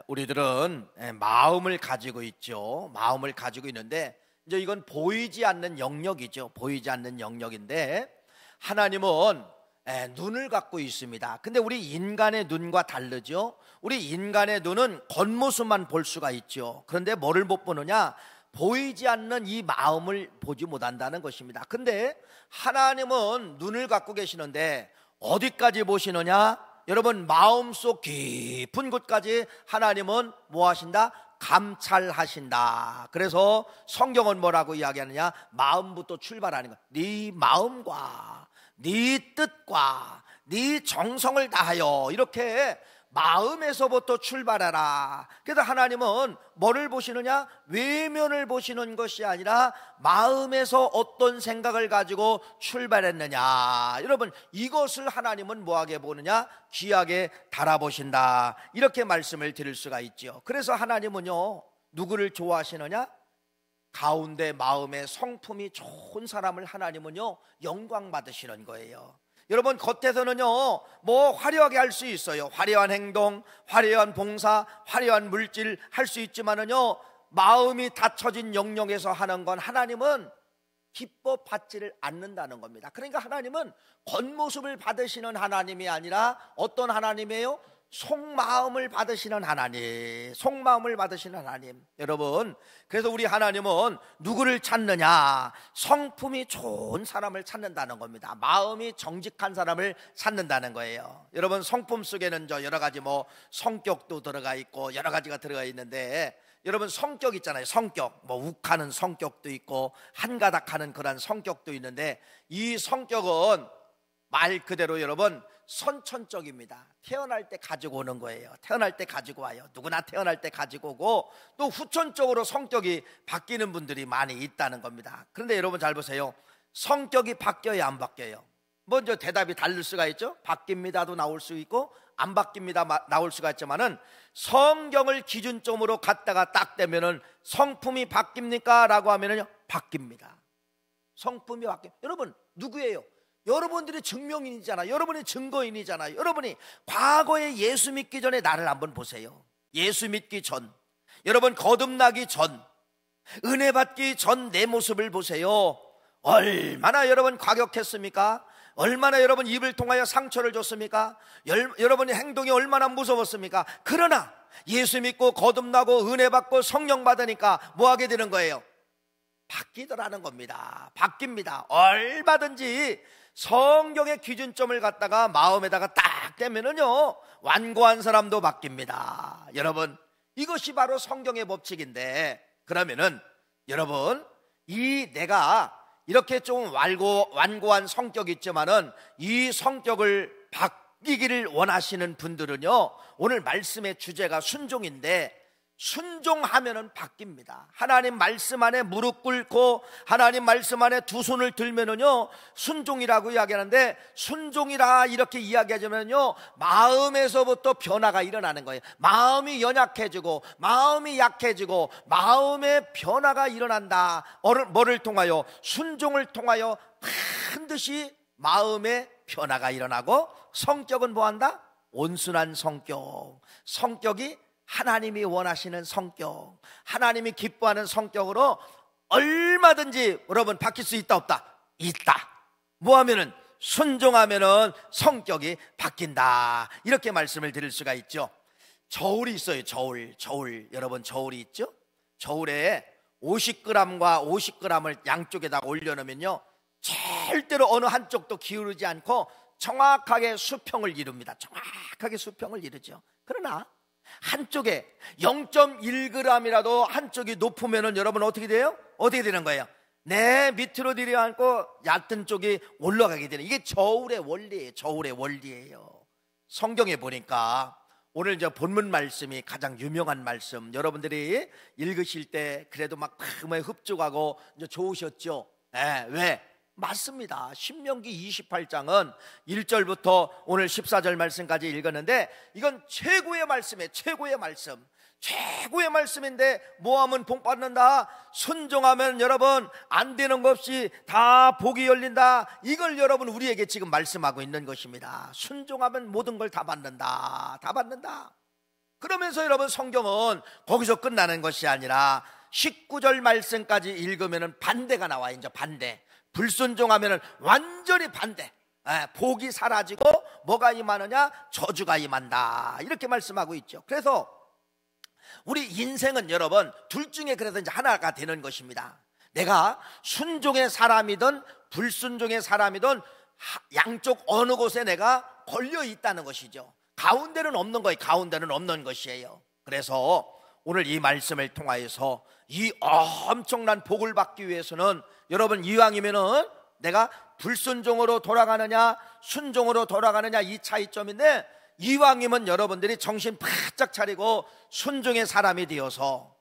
우리들은 마음을 가지고 있죠. 마음을 가지고 있는데 이제 이건 보이지 않는 영역이죠. 보이지 않는 영역인데 하나님은 눈을 갖고 있습니다. 근데 우리 인간의 눈과 다르죠. 우리 인간의 눈은 겉모습만 볼 수가 있죠. 그런데 뭐를 못 보느냐? 보이지 않는 이 마음을 보지 못한다는 것입니다. 근데 하나님은 눈을 갖고 계시는데 어디까지 보시느냐? 여러분, 마음속 깊은 곳까지 하나님은 뭐 하신다? 감찰하신다. 그래서 성경은 뭐라고 이야기하느냐? 마음부터 출발하는 거야. 네 마음과 네 뜻과 네 정성을 다하여, 이렇게 마음에서부터 출발하라. 그래서 하나님은 뭐를 보시느냐? 외면을 보시는 것이 아니라 마음에서 어떤 생각을 가지고 출발했느냐. 여러분, 이것을 하나님은 뭐하게 보느냐? 귀하게 달아보신다. 이렇게 말씀을 드릴 수가 있죠. 그래서 하나님은요, 누구를 좋아하시느냐? 가운데 마음에 성품이 좋은 사람을 하나님은요, 영광 받으시는 거예요. 여러분, 겉에서는요 뭐 화려하게 할 수 있어요. 화려한 행동, 화려한 봉사, 화려한 물질 할 수 있지만은요, 마음이 닫혀진 영역에서 하는 건 하나님은 기뻐 받지를 않는다는 겁니다. 그러니까 하나님은 겉모습을 받으시는 하나님이 아니라 어떤 하나님이에요? 속마음을 받으시는 하나님, 속마음을 받으시는 하나님. 여러분, 그래서 우리 하나님은 누구를 찾느냐? 성품이 좋은 사람을 찾는다는 겁니다. 마음이 정직한 사람을 찾는다는 거예요. 여러분, 성품 속에는 여러 가지 성격도 들어가 있고 여러 가지가 들어가 있는데, 여러분, 성격 있잖아요. 성격, 욱하는 성격도 있고 한가닥하는 그런 성격도 있는데, 이 성격은 말 그대로 여러분 선천적입니다. 태어날 때 가지고 오는 거예요. 태어날 때 가지고 와요. 누구나 태어날 때 가지고 오고, 또 후천적으로 성격이 바뀌는 분들이 많이 있다는 겁니다. 그런데 여러분 잘 보세요. 성격이 바뀌어야 안 바뀌어요? 먼저 대답이 다를 수가 있죠. 바뀝니다도 나올 수 있고 안 바뀝니다 나올 수가 있지만은, 성경을 기준점으로 갖다가 딱 대면은 성품이 바뀝니까? 라고 하면은요, 바뀝니다. 성품이 바뀌어요. 여러분, 누구예요? 여러분들이 증명인이잖아요. 여러분이 증거인이잖아요. 여러분이 과거에 예수 믿기 전에 나를 한번 보세요. 예수 믿기 전, 여러분 거듭나기 전, 은혜 받기 전 내 모습을 보세요. 얼마나 여러분 과격했습니까? 얼마나 여러분 입을 통하여 상처를 줬습니까? 여러분의 행동이 얼마나 무서웠습니까? 그러나 예수 믿고 거듭나고 은혜 받고 성령 받으니까 뭐 하게 되는 거예요? 바뀌더라는 겁니다. 바뀝니다. 얼마든지 성경의 기준점을 갖다가 마음에다가 딱 대면은요, 완고한 사람도 바뀝니다. 여러분, 이것이 바로 성경의 법칙인데, 그러면은 여러분, 내가 이렇게 좀 완고한 성격이 있지만은 이 성격을 바뀌기를 원하시는 분들은요, 오늘 말씀의 주제가 순종인데, 순종하면은 바뀝니다. 하나님 말씀 안에 무릎 꿇고 하나님 말씀 안에 두 손을 들면은요, 순종이라고 이야기하는데, 순종이라 이렇게 이야기하자면요, 마음에서부터 변화가 일어나는 거예요. 마음이 연약해지고 마음이 약해지고 마음의 변화가 일어난다. 뭐를 통하여? 순종을 통하여 반드시 마음의 변화가 일어나고, 성격은 뭐한다? 온순한 성격. 성격이 하나님이 원하시는 성격, 하나님이 기뻐하는 성격으로 얼마든지 여러분 바뀔 수 있다 없다? 있다. 뭐 하면은? 순종하면은 성격이 바뀐다. 이렇게 말씀을 드릴 수가 있죠. 저울이 있어요. 저울. 여러분, 저울이 있죠? 저울에 50g과 50g을 양쪽에다 올려놓으면요, 절대로 어느 한쪽도 기울이지 않고 정확하게 수평을 이룹니다. 정확하게 수평을 이루죠. 그러나 한쪽에 0.1g이라도 한쪽이 높으면은 여러분 어떻게 돼요? 어떻게 되는 거예요? 밑으로 내려앉고 얕은 쪽이 올라가게 되는, 이게 저울의 원리예요. 저울의 원리예요. 성경에 보니까 오늘 본문 말씀이 가장 유명한 말씀, 여러분들이 읽으실 때 그래도 막 흡족하고 좋으셨죠? 왜? 맞습니다. 신명기 28장은 1절부터 오늘 14절 말씀까지 읽었는데, 이건 최고의 말씀이에요. 최고의 말씀. 최고의 말씀인데, 모함은 복 받는다. 순종하면 여러분 안 되는 것 없이 다 복이 열린다. 이걸 여러분 우리에게 지금 말씀하고 있는 것입니다. 순종하면 모든 걸 다 받는다. 다 받는다. 그러면서 여러분, 성경은 거기서 끝나는 것이 아니라 19절 말씀까지 읽으면 반대가 나와요. 이제 반대. 불순종하면 완전히 반대. 복이 사라지고 뭐가 임하느냐? 저주가 임한다. 이렇게 말씀하고 있죠. 그래서 우리 인생은 여러분, 둘 중에 그래서 이제 하나가 되는 것입니다. 내가 순종의 사람이든 불순종의 사람이든 양쪽 어느 곳에 내가 걸려 있다는 것이죠. 가운데는 없는 거예요. 가운데는 없는 것이에요. 그래서 오늘 이 말씀을 통하여서 이 엄청난 복을 받기 위해서는 여러분, 이왕이면은 내가 불순종으로 돌아가느냐 순종으로 돌아가느냐 이 차이점인데, 이왕이면 여러분들이 정신 바짝 차리고 순종의 사람이 되어서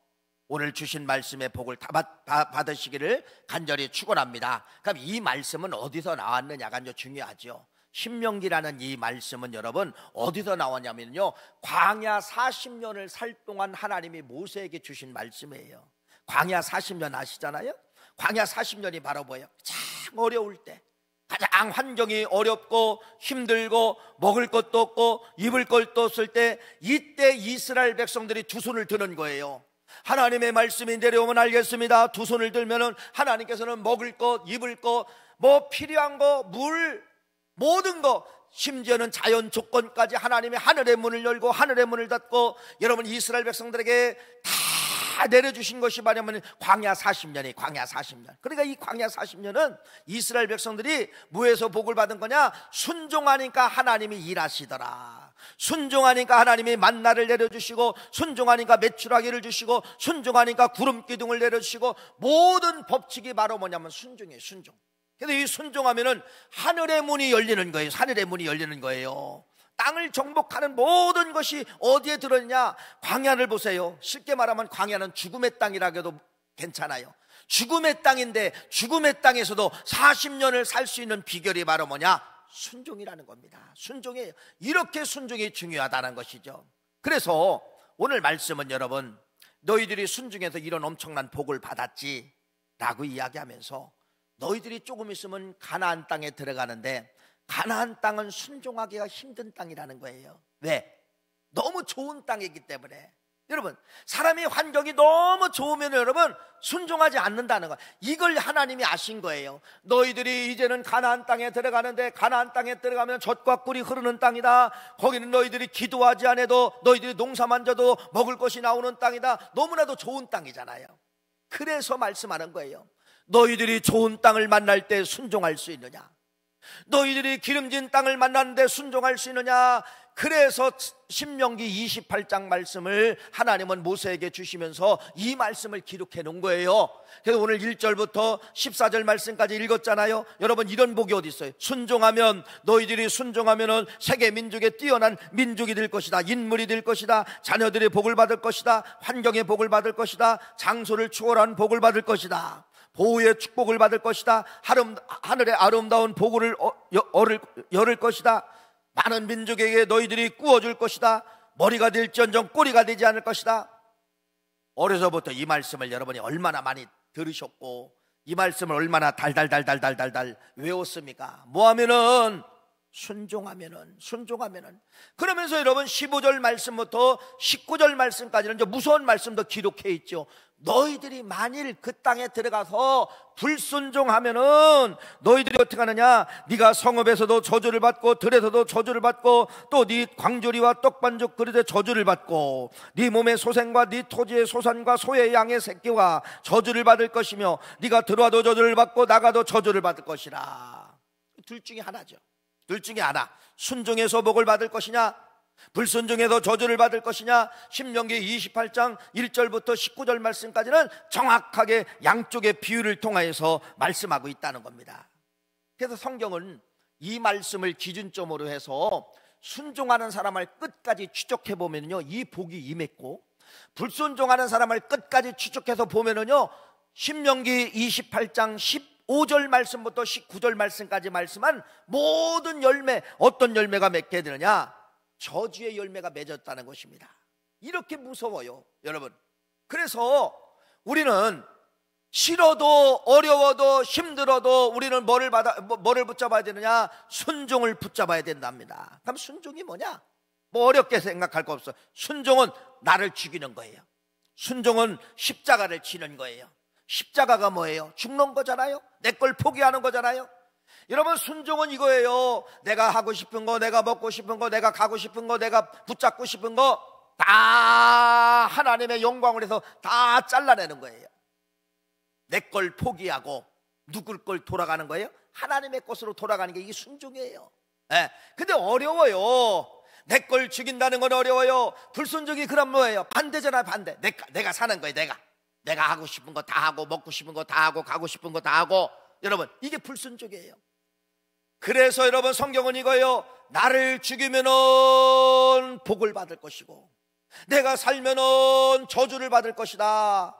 오늘 주신 말씀의 복을 다 받으시기를 간절히 축원합니다. 그럼 이 말씀은 어디서 나왔느냐가 이제 중요하죠. 신명기라는 이 말씀은 여러분 어디서 나왔냐면요, 광야 40년을 살 동안 하나님이 모세에게 주신 말씀이에요. 광야 40년 아시잖아요. 광야 40년이 바로 뭐예요? 참 어려울 때, 가장 환경이 어렵고 힘들고 먹을 것도 없고 입을 것도 없을 때, 이때 이스라엘 백성들이 두 손을 드는 거예요. 하나님의 말씀이 내려오면 알겠습니다. 두 손을 들면은 하나님께서는 먹을 것, 입을 것, 뭐 필요한 거, 물, 모든 거, 심지어는 자연 조건까지 하나님이 하늘의 문을 열고 하늘의 문을 닫고 여러분 이스라엘 백성들에게 다 내려주신 것이 말하면 광야 40년이 광야 40년. 그러니까 이 광야 40년은 이스라엘 백성들이 뭐에서 복을 받은 거냐? 순종하니까 하나님이 일하시더라. 순종하니까 하나님이 만나를 내려주시고, 순종하니까 메추라기를 주시고, 순종하니까 구름 기둥을 내려주시고, 모든 법칙이 바로 뭐냐면 순종이에요. 순종. 근데 이 순종하면은 하늘의 문이 열리는 거예요. 하늘의 문이 열리는 거예요. 땅을 정복하는 모든 것이 어디에 들어있냐? 광야를 보세요. 쉽게 말하면 광야는 죽음의 땅이라고 해도 괜찮아요. 죽음의 땅인데 죽음의 땅에서도 40년을 살 수 있는 비결이 바로 뭐냐? 순종이라는 겁니다. 순종이에요. 이렇게 순종이 중요하다는 것이죠. 그래서 오늘 말씀은 여러분, 너희들이 순종해서 이런 엄청난 복을 받았지 라고 이야기하면서, 너희들이 조금 있으면 가나안 땅에 들어가는데 가나안 땅은 순종하기가 힘든 땅이라는 거예요. 왜? 너무 좋은 땅이기 때문에. 여러분, 사람이 환경이 너무 좋으면 여러분 순종하지 않는다는 거, 이걸 하나님이 아신 거예요. 너희들이 이제는 가나안 땅에 들어가는데, 가나안 땅에 들어가면 젖과 꿀이 흐르는 땅이다. 거기는 너희들이 기도하지 않아도, 너희들이 농사만 져도 먹을 것이 나오는 땅이다. 너무나도 좋은 땅이잖아요. 그래서 말씀하는 거예요. 너희들이 좋은 땅을 만날 때 순종할 수 있느냐? 너희들이 기름진 땅을 만나는데 순종할 수 있느냐? 그래서 신명기 28장 말씀을 하나님은 모세에게 주시면서 이 말씀을 기록해 놓은 거예요. 그래서 오늘 1절부터 14절 말씀까지 읽었잖아요. 여러분, 이런 복이 어디 있어요? 순종하면, 너희들이 순종하면은 세계 민족에 뛰어난 민족이 될 것이다. 인물이 될 것이다. 자녀들의 복을 받을 것이다. 환경의 복을 받을 것이다. 장소를 초월한 복을 받을 것이다. 보호의 축복을 받을 것이다. 하늘의 아름다운 복을 열을 것이다. 많은 민족에게 너희들이 꾸어줄 것이다. 머리가 될지언정 꼬리가 되지 않을 것이다. 어려서부터 이 말씀을 여러분이 얼마나 많이 들으셨고, 이 말씀을 얼마나 달달달달달달달 외웠습니까? 뭐하면은 순종하면은. 그러면서 여러분 15절 말씀부터 19절 말씀까지는 이제 무서운 말씀도 기록해 있죠. 너희들이 만일 그 땅에 들어가서 불순종하면은 너희들이 어떻게 하느냐? 네가 성읍에서도 저주를 받고 들에서도 저주를 받고 또 네 광조리와 떡반죽 그릇에 저주를 받고 네 몸의 소생과 네 토지의 소산과 소의 양의 새끼와 저주를 받을 것이며 네가 들어와도 저주를 받고 나가도 저주를 받을 것이라. 둘 중에 하나죠. 둘 중에 하나. 순종해서 복을 받을 것이냐, 불순종해서 저주를 받을 것이냐. 신명기 28장 1절부터 19절 말씀까지는 정확하게 양쪽의 비유를 통하여서 말씀하고 있다는 겁니다. 그래서 성경은 이 말씀을 기준점으로 해서 순종하는 사람을 끝까지 추적해 보면요, 이 복이 임했고, 불순종하는 사람을 끝까지 추적해서 보면은요, 신명기 28장 15절 말씀부터 19절 말씀까지 말씀한 모든 열매, 어떤 열매가 맺게 되느냐? 저주의 열매가 맺었다는 것입니다. 이렇게 무서워요, 여러분. 그래서 우리는 싫어도 어려워도 힘들어도 우리는 뭐를 붙잡아야 되느냐? 순종을 붙잡아야 된답니다. 그럼 순종이 뭐냐? 뭐 어렵게 생각할 거 없어. 순종은 나를 죽이는 거예요. 순종은 십자가를 지는 거예요. 십자가가 뭐예요? 죽는 거잖아요. 내 걸 포기하는 거잖아요. 여러분, 순종은 이거예요. 내가 하고 싶은 거, 내가 먹고 싶은 거, 내가 가고 싶은 거, 내가 붙잡고 싶은 거 다 하나님의 영광을 해서 다 잘라내는 거예요. 내 걸 포기하고 누굴 걸 돌아가는 거예요? 하나님의 것으로 돌아가는 게 이게 순종이에요. 네. 근데 어려워요. 내 걸 죽인다는 건 어려워요. 불순종이 그럼 뭐예요? 반대잖아요. 반대. 내가 사는 거예요. 내가 하고 싶은 거 다 하고, 먹고 싶은 거 다 하고, 가고 싶은 거 다 하고. 여러분, 이게 불순종이에요. 그래서 여러분, 성경은 이거예요. 나를 죽이면은 복을 받을 것이고 내가 살면은 저주를 받을 것이다.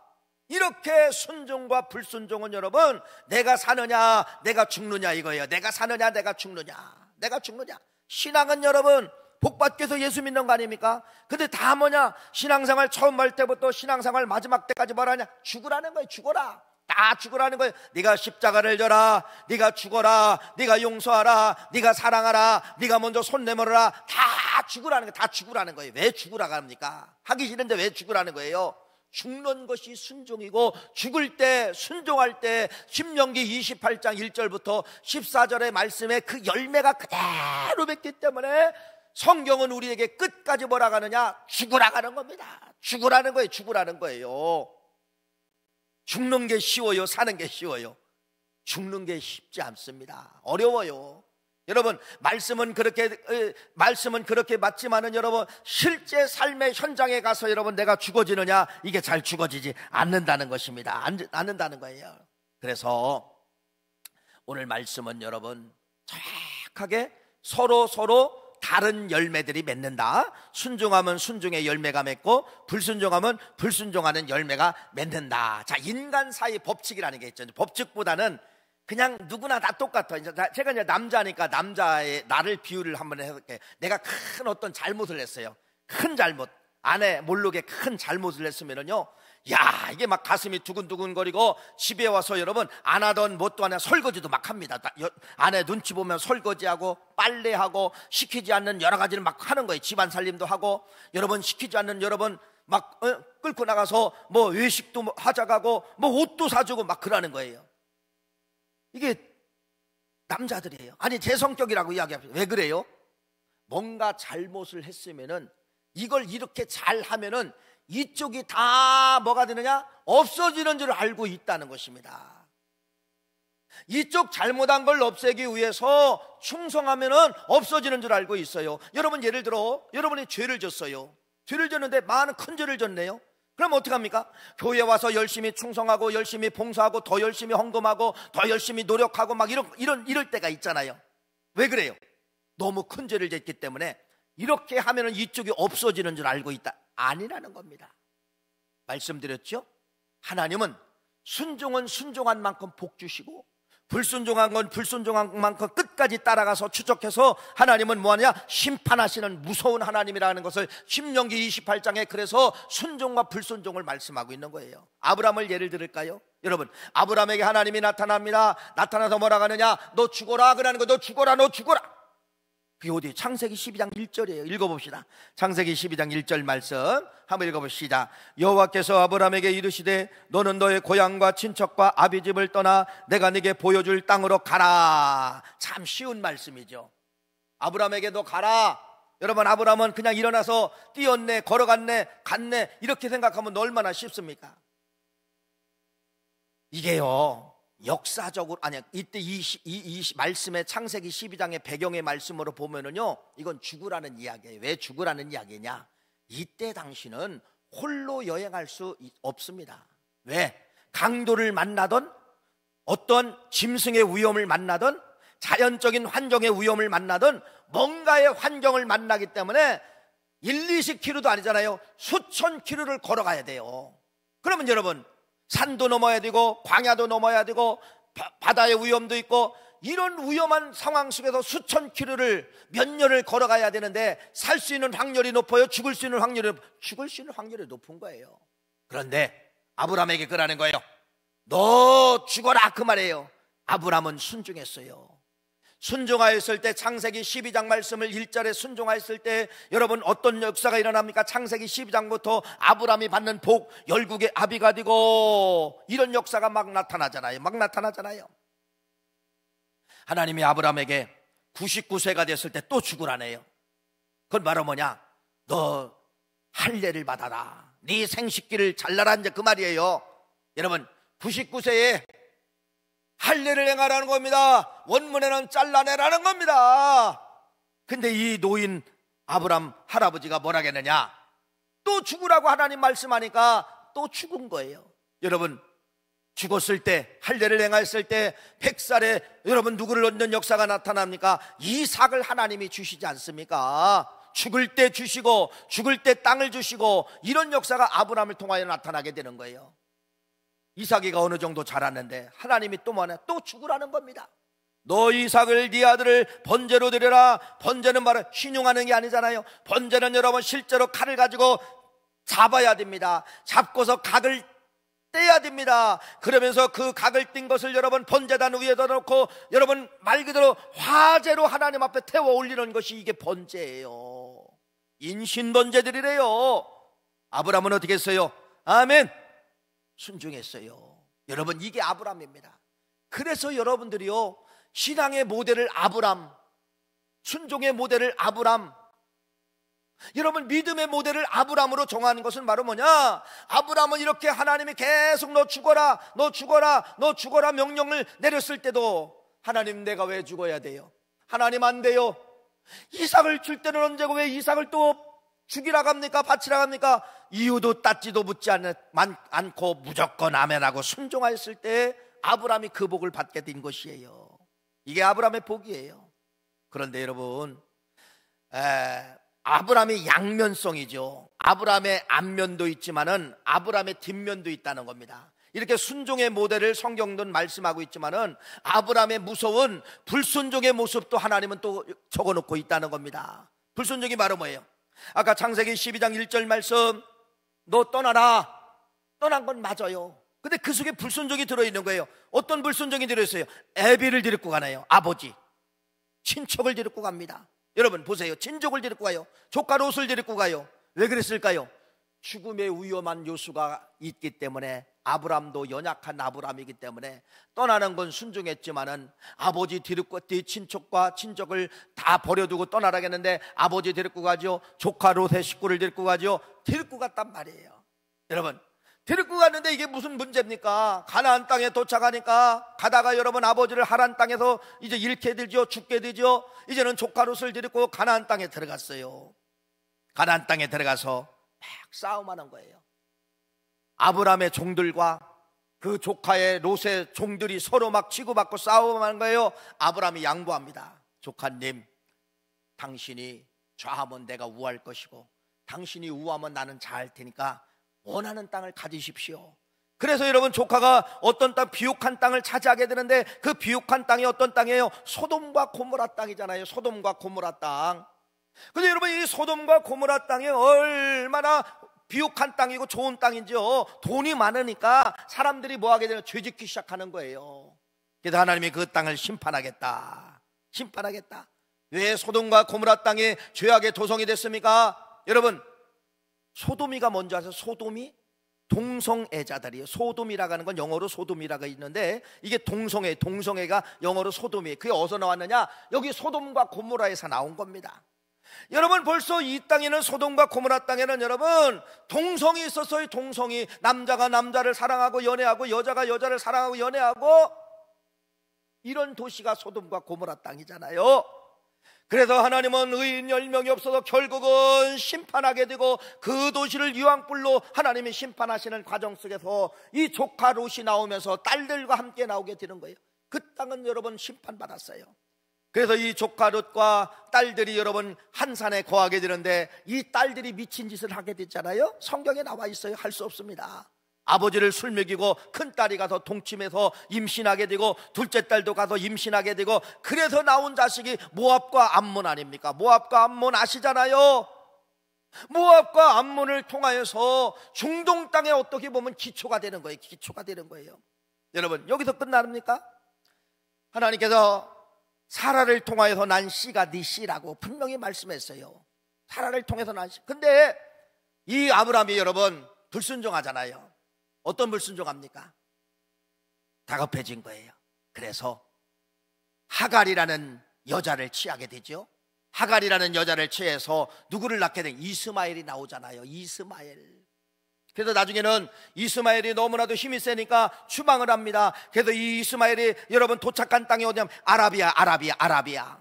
이렇게 순종과 불순종은 여러분, 내가 사느냐 내가 죽느냐 이거예요. 내가 사느냐 내가 죽느냐. 신앙은 여러분, 복받기 위해서 예수 믿는 거 아닙니까? 근데 다 뭐냐? 신앙생활 처음 할 때부터 신앙생활 마지막 때까지 뭐라냐? 죽으라는 거예요. 죽어라. 다 죽으라는 거예요. 네가 십자가를 져라, 네가 죽어라, 네가 용서하라, 네가 사랑하라, 네가 먼저 손 내밀어라. 다 죽으라는 거예요. 다 죽으라는 거예요. 왜 죽으라고 합니까? 하기 싫은데 왜 죽으라는 거예요? 죽는 것이 순종이고, 죽을 때, 순종할 때 신명기 28장 1절부터 14절의 말씀에 그 열매가 그대로 맺기 때문에 성경은 우리에게 끝까지 뭐라고 하느냐? 죽으라고 하는 겁니다. 죽으라는 거예요. 죽는 게 쉬워요? 사는 게 쉬워요? 죽는 게 쉽지 않습니다. 어려워요. 여러분, 말씀은 그렇게 맞지만은 여러분, 실제 삶의 현장에 가서 여러분, 내가 죽어지느냐? 이게 잘 죽어지지 않는다는 것입니다. 않는다는 거예요. 그래서 오늘 말씀은 여러분, 정확하게 서로 다른 열매들이 맺는다. 순종하면 순종의 열매가 맺고, 불순종하면 불순종하는 열매가 맺는다. 자, 인간 사이 법칙이라는 게 있죠. 법칙보다는 그냥 누구나 다 똑같아. 제가 이제 남자니까 남자의 나를 비유를 한번 해볼게요. 내가 큰 어떤 잘못을 했어요. 큰 잘못, 아내 모르게 큰 잘못을 했으면은요, 야, 이게 막 가슴이 두근두근거리고, 집에 와서 여러분, 안 하던 뭣도 아니라 설거지도 막 합니다. 아내 눈치 보면 설거지하고 빨래하고, 시키지 않는 여러 가지를 막 하는 거예요. 집안 살림도 하고, 여러분 시키지 않는 여러분 막 끌고 나가서 뭐 외식도 하자가고, 뭐 옷도 사주고 막 그러는 거예요. 이게 남자들이에요. 아니, 제 성격이라고 이야기합니다. 왜 그래요? 뭔가 잘못을 했으면은 이걸 이렇게 잘 하면은 이쪽이 다 뭐가 되느냐? 없어지는 줄 알고 있다는 것입니다. 이쪽 잘못한 걸 없애기 위해서 충성하면은 없어지는 줄 알고 있어요. 여러분, 예를 들어 여러분이 죄를 졌어요. 죄를 졌는데 많은 큰 죄를 졌네요. 그럼 어떡합니까? 교회 와서 열심히 충성하고 열심히 봉사하고 더 열심히 헌금하고 더 열심히 노력하고 막 이럴 때가 있잖아요. 왜 그래요? 너무 큰 죄를 졌기 때문에 이렇게 하면은 이쪽이 없어지는 줄 알고 있다. 아니라는 겁니다. 말씀드렸죠? 하나님은 순종은 순종한 만큼 복 주시고, 불순종한 건 불순종한 만큼 끝까지 따라가서 추적해서 하나님은 뭐하냐? 심판하시는 무서운 하나님이라는 것을 신명기 28장에 그래서 순종과 불순종을 말씀하고 있는 거예요. 아브라함을 예를 들을까요? 여러분, 아브라함에게 하나님이 나타납니다. 나타나서 뭐라고 하느냐? 너 죽어라 그러는 거. 너 죽어라. 그게 어디? 창세기 12장 1절이에요. 읽어봅시다. 창세기 12장 1절 말씀 한번 읽어봅시다. 여호와께서 아브라함에게 이르시되 너는 너의 고향과 친척과 아비집을 떠나 내가 네게 보여줄 땅으로 가라. 참 쉬운 말씀이죠. 아브라함에게 너 가라. 여러분, 아브라함은 그냥 일어나서 뛰었네, 걸어갔네, 갔네, 이렇게 생각하면 얼마나 쉽습니까? 이게요, 역사적으로, 아니야, 이때 이 말씀의 창세기 12장의 배경의 말씀으로 보면은요, 이건 죽으라는 이야기예요. 왜 죽으라는 이야기냐? 이때 당시는 홀로 여행할 수 없습니다. 왜? 강도를 만나던, 어떤 짐승의 위험을 만나던, 자연적인 환경의 위험을 만나던, 뭔가의 환경을 만나기 때문에 20km도 아니잖아요. 수천 킬로를 걸어가야 돼요. 그러면 여러분, 산도 넘어야 되고 광야도 넘어야 되고 바다의 위험도 있고, 이런 위험한 상황 속에서 수천 킬로를 몇 년을 걸어가야 되는데 살 수 있는 확률이 높아요? 죽을 수 있는 확률이 높은 거예요. 그런데 아브라함에게 그러는 거예요. 너 죽어라 그 말이에요. 아브라함은 순종했어요. 순종하였을 때 창세기 12장 말씀을 1절에 순종하였을 때 여러분 어떤 역사가 일어납니까? 창세기 12장부터 아브라함이 받는 복 열국의 아비가 되고 이런 역사가 막 나타나잖아요. 하나님이 아브라함에게 99세가 됐을 때 또 죽으라네요. 그건 바로 뭐냐? 너 할례를 받아라, 네 생식기를 잘라라, 이제 그 말이에요. 여러분 99세에 할례를 행하라는 겁니다. 원문에는 잘라내라는 겁니다. 근데 이 노인 아브람 할아버지가 뭐라 했느냐? 또 죽으라고 하나님 말씀하니까 또 죽은 거예요. 여러분 죽었을 때, 할례를 행했을 때 100살에 여러분 누구를 얻는 역사가 나타납니까? 이삭을 하나님이 주시지 않습니까? 죽을 때 주시고 죽을 때 땅을 주시고 이런 역사가 아브람을 통하여 나타나게 되는 거예요. 이삭이가 어느 정도 자랐는데 하나님이 또 뭐냐? 또 죽으라는 겁니다. 너 이삭을 네 아들을 번제로 드려라. 번제는 바로 신용하는 게 아니잖아요. 번제는 여러분 실제로 칼을 가지고 잡아야 됩니다. 잡고서 각을 떼야 됩니다. 그러면서 그 각을 띈 것을 여러분 번제단 위에다 놓고 여러분 말 그대로 화제로 하나님 앞에 태워 올리는 것이 이게 번제예요. 인신번제들이래요. 아브람은 어떻게 했어요? 아멘, 순종했어요. 여러분 이게 아브람입니다. 그래서 여러분들이요 신앙의 모델을 아브람, 순종의 모델을 아브람, 여러분 믿음의 모델을 아브람으로 정하는 것은 바로 뭐냐? 아브람은 이렇게 하나님이 계속 너 죽어라, 너 죽어라, 너 죽어라 명령을 내렸을 때도 하나님 내가 왜 죽어야 돼요? 하나님 안 돼요. 이삭을 줄 때는 언제고 왜 이삭을 또 죽이라 합니까? 바치라 합니까? 이유도 따지도 묻지 않고 무조건 아멘하고 순종하였을 때 아브람이 그 복을 받게 된 것이에요. 이게 아브람의 복이에요. 그런데 여러분 아브람이 양면성이죠. 아브람의 앞면도 있지만은 아브람의 뒷면도 있다는 겁니다. 이렇게 순종의 모델을 성경은 말씀하고 있지만은 아브람의 무서운 불순종의 모습도 하나님은 또 적어놓고 있다는 겁니다. 불순종이 바로 뭐예요? 아까 창세기 12장 1절 말씀, 너 떠나라. 떠난 건 맞아요. 근데 그 속에 불순종이 들어있는 거예요. 어떤 불순종이 들어있어요? 애비를 데리고 가나요? 아버지, 친척을 데리고 갑니다. 여러분 보세요. 친족을 데리고 가요. 조카 롯을 데리고 가요. 왜 그랬을까요? 죽음의 위험한 요소가 있기 때문에, 아브람도 연약한 아브람이기 때문에 떠나는 건 순종했지만은 아버지 데리고 친척과 친족을 다 버려두고 떠나라겠는데 아버지 데리고 가죠. 조카 롯의 식구를 데리고 가죠. 데리고 갔단 말이에요. 여러분 데리고 갔는데 이게 무슨 문제입니까? 가나안 땅에 도착하니까 가다가 여러분 아버지를 하란 땅에서 이제 잃게 되죠. 죽게 되죠. 이제는 조카 롯을 데리고 가나안 땅에 들어갔어요. 가나안 땅에 들어가서 막 싸움하는 거예요. 아브람의 종들과 그 조카의 롯의 종들이 서로 막 치고받고 싸움하는 거예요. 아브람이 양보합니다. 조카님, 당신이 좌하면 내가 우할 것이고 당신이 우하면 나는 좌할 테니까 원하는 땅을 가지십시오. 그래서 여러분 조카가 어떤 땅, 비옥한 땅을 차지하게 되는데 그 비옥한 땅이 어떤 땅이에요? 소돔과 고모라 땅이잖아요. 소돔과 고모라 땅. 근데 여러분 이 소돔과 고모라 땅이 얼마나 비옥한 땅이고 좋은 땅인지요. 돈이 많으니까 사람들이 뭐 하게 되면 죄 짓기 시작하는 거예요. 그래서 하나님이 그 땅을 심판하겠다. 왜 소돔과 고모라 땅이 죄악의 도성이 됐습니까? 여러분 소돔이가 뭔지 아세요? 소돔이 동성애자들이에요. 소돔이라고 하는 건 영어로 소돔이라고 있는데 이게 동성애가 영어로 소돔이에요. 그게 어디서 나왔느냐? 여기 소돔과 고모라에서 나온 겁니다. 여러분 벌써 이 땅에는, 소돔과 고모라 땅에는 여러분 동성이 있었어요. 동성이, 남자가 남자를 사랑하고 연애하고 여자가 여자를 사랑하고 연애하고 이런 도시가 소돔과 고모라 땅이잖아요. 그래서 하나님은 의인 10명이 없어서 결국은 심판하게 되고 그 도시를 유황불로 하나님이 심판하시는 과정 속에서 이 조카 롯이 나오면서 딸들과 함께 나오게 되는 거예요. 그 땅은 여러분 심판받았어요. 그래서 이 조카 롯과 딸들이 여러분 한 산에 거하게 되는데 이 딸들이 미친 짓을 하게 됐잖아요. 성경에 나와 있어요. 할 수 없습니다. 아버지를 술 먹이고 큰딸이 가서 동침해서 임신하게 되고 둘째 딸도 가서 임신하게 되고 그래서 나온 자식이 모압과 암몬 아닙니까? 모압과 암몬 아시잖아요. 모압과 암몬을 통하여서 중동 땅에 어떻게 보면 기초가 되는 거예요. 기초가 되는 거예요. 여러분 여기서 끝납니까? 하나님께서 사라를 통하여서 난 씨가 네 씨라고 분명히 말씀했어요. 사라를 통해서 난 씨. 근데 이 아브라함이 여러분 불순종하잖아요. 어떤 불순종합니까? 다급해진 거예요. 그래서 하갈이라는 여자를 취하게 되죠. 하갈이라는 여자를 취해서 누구를 낳게 된 이스마엘이 나오잖아요. 이스마엘. 그래서 나중에는 이스마엘이 너무나도 힘이 세니까 추방을 합니다. 그래서 이 이스마엘이 여러분 도착한 땅이 어디냐면 아라비아.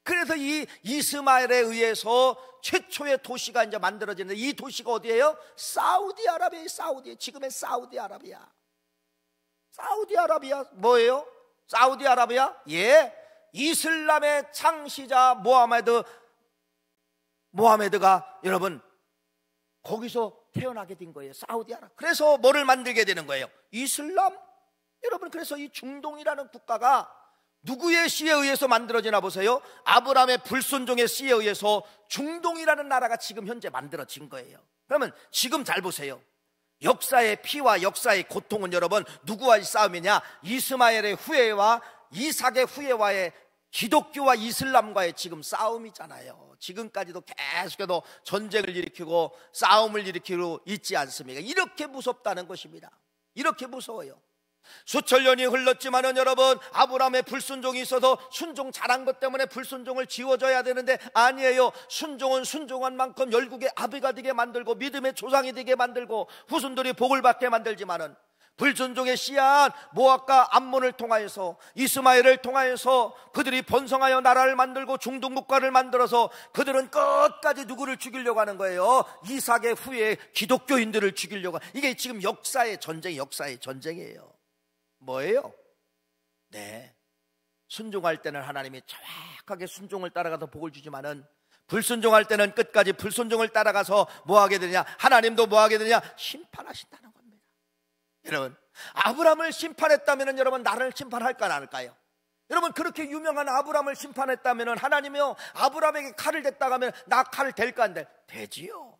그래서 이 이스마엘에 의해서 최초의 도시가 이제 만들어지는데, 이 도시가 어디예요? 사우디아라비아. 지금의 사우디아라비아. 사우디아라비아 뭐예요? 사우디아라비아? 예, 이슬람의 창시자 모하메드가 여러분 거기서 태어나게 된 거예요. 사우디아라비아. 그래서 뭐를 만들게 되는 거예요? 이슬람. 여러분, 그래서 이 중동이라는 국가가 누구의 씨에 의해서 만들어지나 보세요. 아브라함의 불순종의 씨에 의해서 중동이라는 나라가 지금 현재 만들어진 거예요. 그러면 지금 잘 보세요. 역사의 피와 역사의 고통은 여러분 누구와의 싸움이냐? 이스마엘의 후예와 이삭의 후예와의 기독교와 이슬람과의 지금 싸움이잖아요. 지금까지도 계속해서 전쟁을 일으키고 싸움을 일으키고 있지 않습니까? 이렇게 무섭다는 것입니다. 이렇게 무서워요. 수천 년이 흘렀지만은 여러분, 아브라함의 불순종이 있어서 순종 잘한 것 때문에 불순종을 지워줘야 되는데 아니에요. 순종은 순종한 만큼 열국의 아비가 되게 만들고 믿음의 조상이 되게 만들고 후손들이 복을 받게 만들지만은 불순종의 씨앗 모압과 암몬을 통하여서 이스마엘을 통하여서 그들이 번성하여 나라를 만들고 중동 국가를 만들어서 그들은 끝까지 누구를 죽이려고 하는 거예요? 이삭의 후예 기독교인들을 죽이려고. 이게 지금 역사의 전쟁이에요. 뭐예요? 네, 순종할 때는 하나님이 정확하게 순종을 따라가서 복을 주지만은 불순종할 때는 끝까지 불순종을 따라가서 뭐 하게 되냐? 하나님도 뭐 하게 되냐? 심판하신다는 겁니다. 여러분, 아브라함을 심판했다면 여러분 나를 심판할까 안 할까요? 여러분, 그렇게 유명한 아브라함을 심판했다면 하나님이요 아브라함에게 칼을 댔다가 하면 나 칼을 댈까 안 돼? 되지요.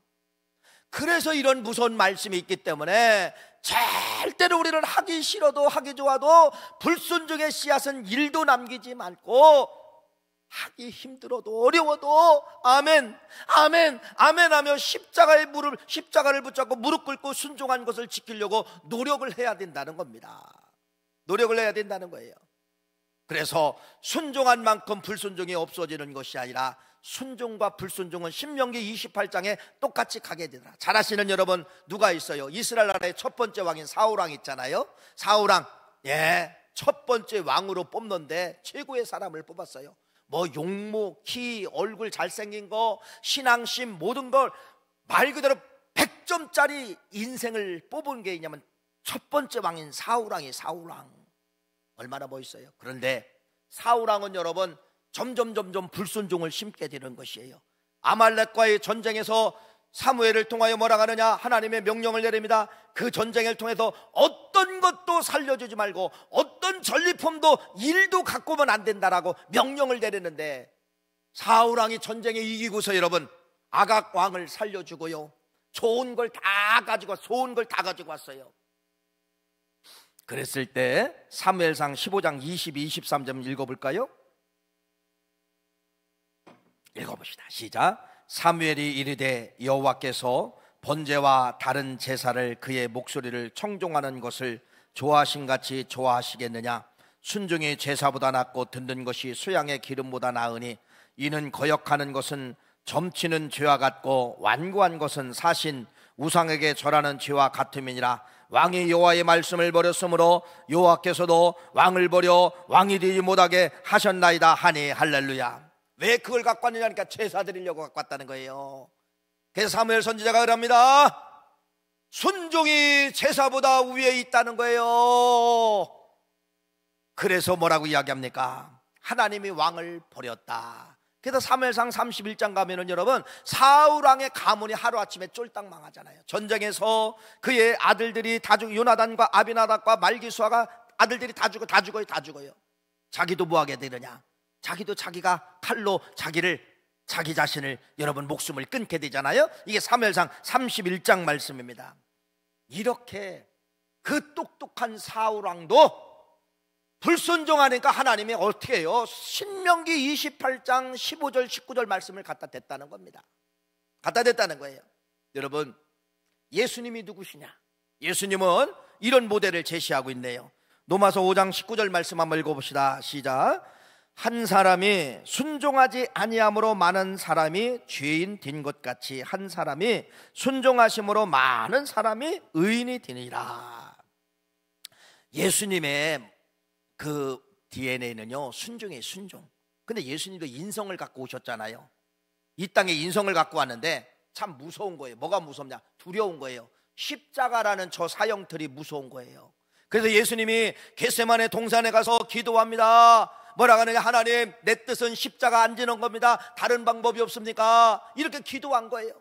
그래서 이런 무서운 말씀이 있기 때문에 절대로 우리는 하기 싫어도 하기 좋아도 불순종의 씨앗은 일도 남기지 말고, 하기 힘들어도 어려워도 아멘 하며 십자가를 붙잡고 무릎 꿇고 순종한 것을 지키려고 노력을 해야 된다는 겁니다. 노력을 해야 된다는 거예요. 그래서 순종한 만큼 불순종이 없어지는 것이 아니라 순종과 불순종은 신명기 28장에 똑같이 가게 되더라. 잘 아시는 여러분 누가 있어요? 이스라엘 나라의 첫 번째 왕인 사울왕 있잖아요. 사울왕, 예, 첫 번째 왕으로 뽑는데 최고의 사람을 뽑았어요. 뭐 용모, 키, 얼굴 잘생긴 거, 신앙심, 모든 걸 말 그대로 100점짜리 인생을 뽑은 게 있냐면 첫 번째 왕인 사울왕이 사울왕. 얼마나 멋있어요. 그런데 사울왕은 여러분 점점 불순종을 심게 되는 것이에요. 아말렉과의 전쟁에서 사무엘을 통하여 뭐라 하느냐? 하나님의 명령을 내립니다. 그 전쟁을 통해서 어떤 것도 살려주지 말고 어떤 전리품도 일도 갖고 오면 안 된다라고 명령을 내리는데, 사울왕이 전쟁에 이기고서 여러분 아각 왕을 살려주고요, 좋은 걸 다 가지고 왔어요. 그랬을 때 사무엘상 15장 22, 23절 읽어볼까요? 읽어봅시다. 시작. 사무엘이 이르되 여호와께서 번제와 다른 제사를 그의 목소리를 청종하는 것을 좋아하신같이 좋아하시겠느냐? 순종이 제사보다 낫고 듣는 것이 수양의 기름보다 나으니 이는 거역하는 것은 점치는 죄와 같고 완고한 것은 사신 우상에게 절하는 죄와 같음이니라. 왕이 여호와의 말씀을 버렸으므로 여호와께서도 왕을 버려 왕이 되지 못하게 하셨나이다 하니 할렐루야. 왜 그걸 갖고 왔느냐니까 제사 드리려고 갖고 왔다는 거예요. 그래서 사무엘 선지자가 그럽니다. 순종이 제사보다 위에 있다는 거예요. 그래서 뭐라고 이야기합니까? 하나님이 왕을 버렸다. 그래서 사무엘상 31장 가면은 여러분 사울왕의 가문이 하루아침에 쫄딱 망하잖아요. 전쟁에서 그의 아들들이 다 죽고, 요나단과 아비나답과 말기수아가 아들들이 다 죽어요. 자기도 뭐 하게 되느냐? 자기도 자기가 칼로 자기 자신을 여러분 목숨을 끊게 되잖아요. 이게 사무엘상 31장 말씀입니다. 이렇게 그 똑똑한 사울왕도 불순종하니까 하나님이 어떻게 해요? 신명기 28장 15절 19절 말씀을 갖다 댔다는 겁니다. 갖다 댔다는 거예요. 여러분, 예수님이 누구시냐? 예수님은 이런 모델을 제시하고 있네요. 로마서 5장 19절 말씀 한번 읽어봅시다. 시작. 한 사람이 순종하지 아니함으로 많은 사람이 죄인 된 것 같이 한 사람이 순종하심으로 많은 사람이 의인이 되니라. 예수님의 그 DNA는요 순종이에요. 순종. 근데 예수님도 인성을 갖고 오셨잖아요. 이 땅에 인성을 갖고 왔는데 참 무서운 거예요. 뭐가 무섭냐? 두려운 거예요. 십자가라는 저 사형틀이 무서운 거예요. 그래서 예수님이 겟세마네 동산에 가서 기도합니다. 뭐라고 하느냐? 하나님, 내 뜻은 십자가 안 지는 겁니다. 다른 방법이 없습니까? 이렇게 기도한 거예요.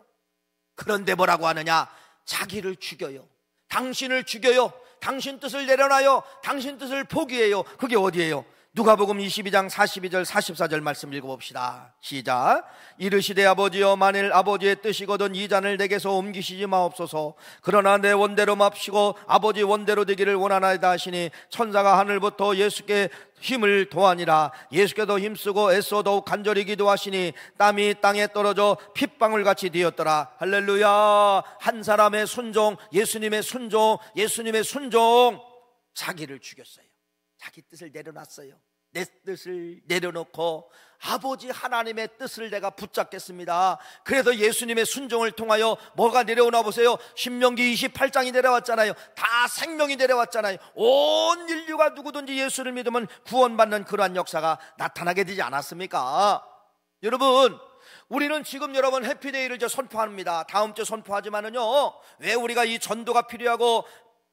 그런데 뭐라고 하느냐? 자기를 죽여요. 당신을 죽여요. 당신 뜻을 내려놔요. 당신 뜻을 포기해요. 그게 어디예요? 누가복음 22장 42절 44절 말씀 읽어봅시다. 시작. 이르시되 아버지여, 만일 아버지의 뜻이거든 이 잔을 내게서 옮기시지 마옵소서. 그러나 내 원대로 맙시고 아버지 원대로 되기를 원하나이다 하시니 천사가 하늘부터 예수께 힘을 도하니라. 예수께도 힘쓰고 애써 더욱 간절히 기도하시니 땀이 땅에 떨어져 핏방울같이 되었더라. 할렐루야. 한 사람의 순종, 예수님의 순종, 예수님의 순종, 자기를 죽였어요. 자기 뜻을 내려놨어요. 내 뜻을 내려놓고 아버지 하나님의 뜻을 내가 붙잡겠습니다. 그래서 예수님의 순종을 통하여 뭐가 내려오나 보세요. 신명기 28장이 내려왔잖아요. 다 생명이 내려왔잖아요. 온 인류가 누구든지 예수를 믿으면 구원받는 그러한 역사가 나타나게 되지 않았습니까? 여러분, 우리는 지금 여러분 해피데이를 선포합니다. 다음 주에 선포하지만은요, 왜 우리가 이 전도가 필요하고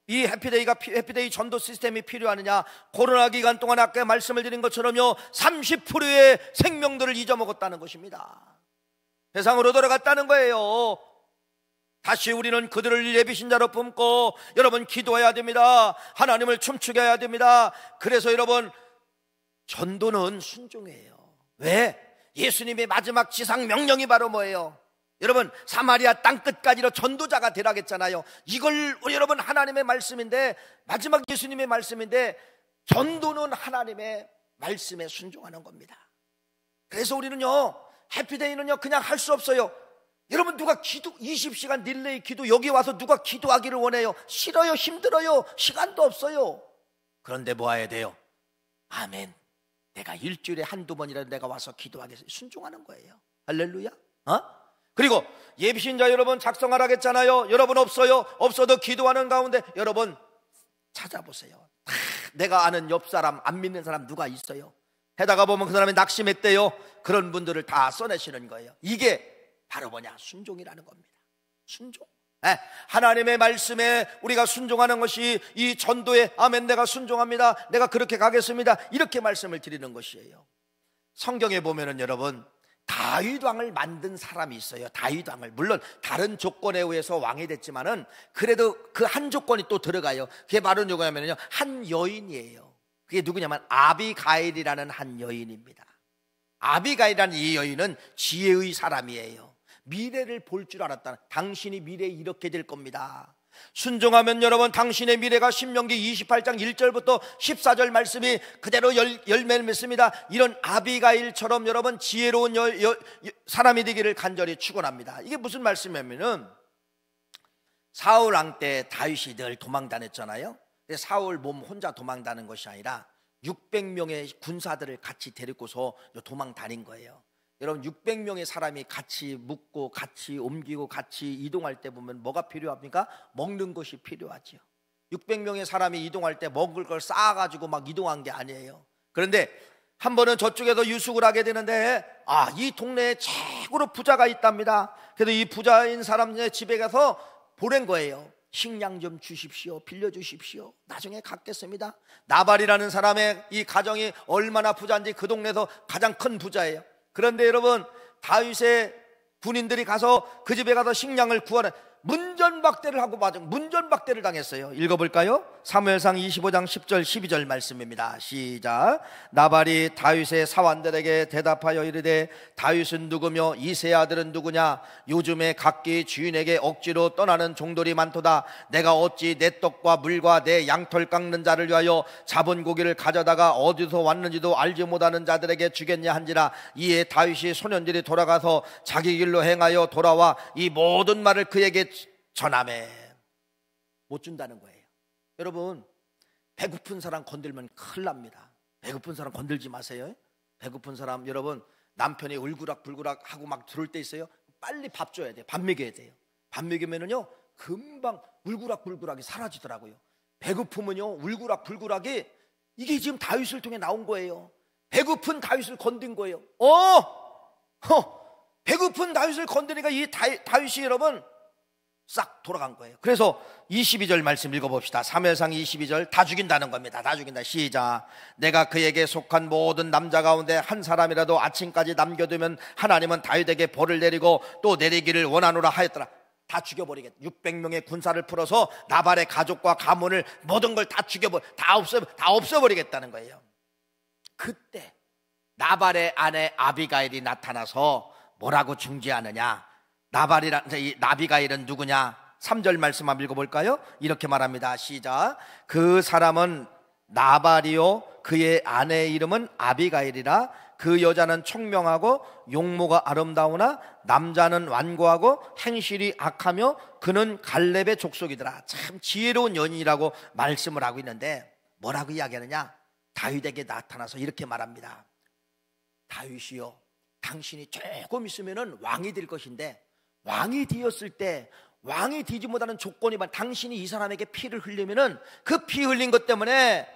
이 해피데이 전도 시스템이 필요하느냐? 코로나 기간 동안 아까 말씀을 드린 것처럼요 30%의 생명들을 잊어먹었다는 것입니다. 세상으로 돌아갔다는 거예요. 다시 우리는 그들을 예비신자로 품고 여러분 기도해야 됩니다. 하나님을 춤추게 해야 됩니다. 그래서 여러분 전도는 순종이에요. 왜? 예수님의 마지막 지상 명령이 바로 뭐예요? 여러분, 사마리아 땅끝까지로 전도자가 되라겠잖아요. 이걸 여러분 하나님의 말씀인데, 마지막 예수님의 말씀인데, 전도는 하나님의 말씀에 순종하는 겁니다. 그래서 우리는요 해피데이는요 그냥 할 수 없어요. 여러분, 누가 기도 20시간 릴레이 기도 여기 와서 누가 기도하기를 원해요? 싫어요. 힘들어요. 시간도 없어요. 그런데 뭐 해야 돼요? 아멘, 내가 일주일에 한두 번이라도 내가 와서 기도하겠어요. 순종하는 거예요. 할렐루야. 그리고 예비신자 여러분 작성하라겠잖아요. 여러분 없어요? 없어도 기도하는 가운데 여러분 찾아보세요. 내가 아는 옆 사람, 안 믿는 사람 누가 있어요? 해다가 보면 그 사람이 낙심했대요. 그런 분들을 다 써내시는 거예요. 이게 바로 뭐냐? 순종이라는 겁니다. 순종. 하나님의 말씀에 우리가 순종하는 것이 이 전도에 아멘, 내가 순종합니다, 내가 그렇게 가겠습니다, 이렇게 말씀을 드리는 것이에요. 성경에 보면은 여러분 다윗 왕을 만든 사람이 있어요. 다윗 왕을, 물론 다른 조건에 의해서 왕이 됐지만은 그래도 그 한 조건이 또 들어가요. 그게 바로 누구냐면요 한 여인이에요. 그게 누구냐면 아비가일이라는 한 여인입니다. 아비가일이라는 이 여인은 지혜의 사람이에요. 미래를 볼 줄 알았다. 당신이 미래에 이렇게 될 겁니다. 순종하면 여러분 당신의 미래가 신명기 28장 1절부터 14절 말씀이 그대로 열매를 맺습니다. 이런 아비가일처럼 여러분 지혜로운 사람이 되기를 간절히 축원합니다. 이게 무슨 말씀이냐면은 사울 왕 때 다윗이 늘 도망 다녔잖아요. 사울 몸 혼자 도망 다는 것이 아니라 600명의 군사들을 같이 데리고서 도망 다닌 거예요. 여러분 600명의 사람이 같이 묵고 같이 옮기고 같이 이동할 때 보면 뭐가 필요합니까? 먹는 것이 필요하죠. 600명의 사람이 이동할 때 먹을 걸 쌓아가지고 막 이동한 게 아니에요. 그런데 한 번은 저쪽에서 유숙을 하게 되는데 이 동네에 최고로 부자가 있답니다. 그래서 이 부자인 사람의 집에 가서 보낸 거예요. 식량 좀 주십시오. 빌려주십시오. 나중에 갚겠습니다. 나발이라는 사람의 이 가정이 얼마나 부자인지 그 동네에서 가장 큰 부자예요. 그런데 여러분 다윗의 군인들이 가서 그 집에 가서 식량을 구하는, 문전박대를 하고 문전박대를 당했어요. 읽어볼까요? 사무엘상 25장 10절 12절 말씀입니다. 시작. 나발이 다윗의 사환들에게 대답하여 이르되 다윗은 누구며 이새의 아들은 누구냐? 요즘에 각기 주인에게 억지로 떠나는 종들이 많도다. 내가 어찌 내 떡과 물과 내 양털 깎는 자를 위하여 잡은 고기를 가져다가 어디서 왔는지도 알지 못하는 자들에게 주겠냐 한지라. 이에 다윗이 소년들이 돌아가서 자기 길로 행하여 돌아와 이 모든 말을 그에게 전하매. 못 준다는 거예요. 여러분, 배고픈 사람 건들면 큰일 납니다. 배고픈 사람 건들지 마세요. 배고픈 사람, 여러분, 남편이 울그락불그락 하고 막 들어올 때 있어요. 빨리 밥 줘야 돼요. 밥 먹여야 돼요. 밥 먹이면은요 금방 울그락불그락이 사라지더라고요. 배고프면요 울그락불그락이, 이게 지금 다윗을 통해 나온 거예요. 배고픈 다윗을 건든 거예요. 배고픈 다윗을 건드니까 이 다윗이 여러분 싹 돌아간 거예요. 그래서 22절 말씀 읽어봅시다. 사무엘상 22절. 다 죽인다는 겁니다. 다 죽인다. 시작. 내가 그에게 속한 모든 남자 가운데 한 사람이라도 아침까지 남겨두면 하나님은 다윗에게 벌을 내리고 또 내리기를 원하노라 하였더라. 다 죽여버리겠다. 600명의 군사를 풀어서 나발의 가족과 가문을 모든 걸 다 다 없애버리겠다는 거예요. 그때 나발의 아내 아비가일이 나타나서 뭐라고 중지하느냐? 이 아비가일은 누구냐? 3절 말씀 한번 읽어볼까요? 이렇게 말합니다. 시작. 그 사람은 나발이요 그의 아내의 이름은 아비가일이라. 그 여자는 총명하고 용모가 아름다우나 남자는 완고하고 행실이 악하며 그는 갈렙의 족속이더라. 참 지혜로운 여인이라고 말씀을 하고 있는데 뭐라고 이야기하느냐? 다윗에게 나타나서 이렇게 말합니다. 다윗이요, 당신이 조금 있으면 왕이 될 것인데, 왕이 되었을 때 왕이 되지 못하는 조건이 당신이 이 사람에게 피를 흘리면은 그 피 흘린 것 때문에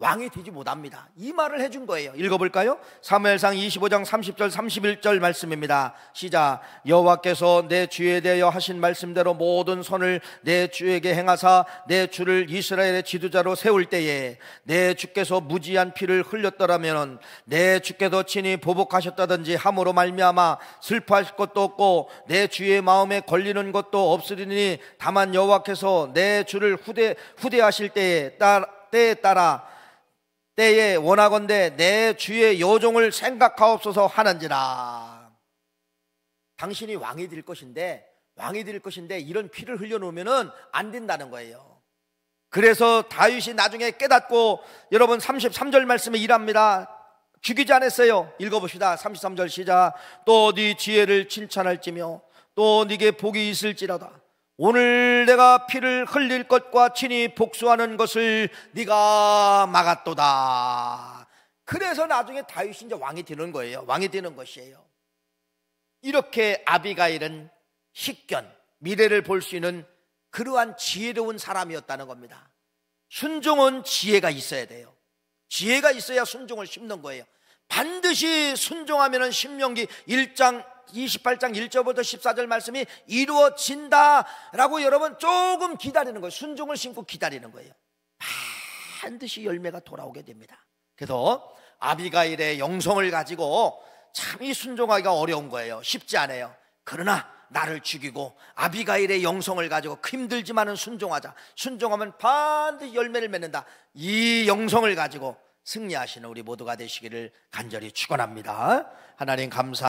왕이 되지 못합니다. 이 말을 해준 거예요. 읽어볼까요? 사무엘상 25장 30절 31절 말씀입니다. 시작. 여호와께서 내 주에 대하여 하신 말씀대로 모든 선을 내 주에게 행하사 내 주를 이스라엘의 지도자로 세울 때에 내 주께서 무지한 피를 흘렸더라면 내 주께서 친히 보복하셨다든지 함으로 말미암아 슬퍼하실 것도 없고 내 주의 마음에 걸리는 것도 없으리니 다만 여호와께서 내 주를 후대하실 때에 따라 때에 원하건대 내 주의 여종을 생각하옵소서 하는지라. 당신이 왕이 될 것인데 이런 피를 흘려놓으면 안 된다는 거예요. 그래서 다윗이 나중에 깨닫고, 여러분 33절 말씀에 일합니다. 죽이지 않았어요. 읽어봅시다. 33절 시작. 또 네 지혜를 칭찬할지며 또 네게 복이 있을지라다. 오늘 내가 피를 흘릴 것과 친히 복수하는 것을 네가 막았도다. 그래서 나중에 다윗이 이제 왕이 되는 거예요. 왕이 되는 것이에요. 이렇게 아비가일은 식견, 미래를 볼 수 있는 그러한 지혜로운 사람이었다는 겁니다. 순종은 지혜가 있어야 돼요. 지혜가 있어야 순종을 심는 거예요. 반드시 순종하면 신명기 1장 28장 1절부터 14절 말씀이 이루어진다라고 여러분 조금 기다리는 거예요. 순종을 심고 기다리는 거예요. 반드시 열매가 돌아오게 됩니다. 그래서 아비가일의 영성을 가지고 참 이 순종하기가 어려운 거예요. 쉽지 않아요. 그러나 나를 죽이고 아비가일의 영성을 가지고 힘들지만은 순종하자. 순종하면 반드시 열매를 맺는다. 이 영성을 가지고 승리하시는 우리 모두가 되시기를 간절히 축원합니다. 하나님 감사.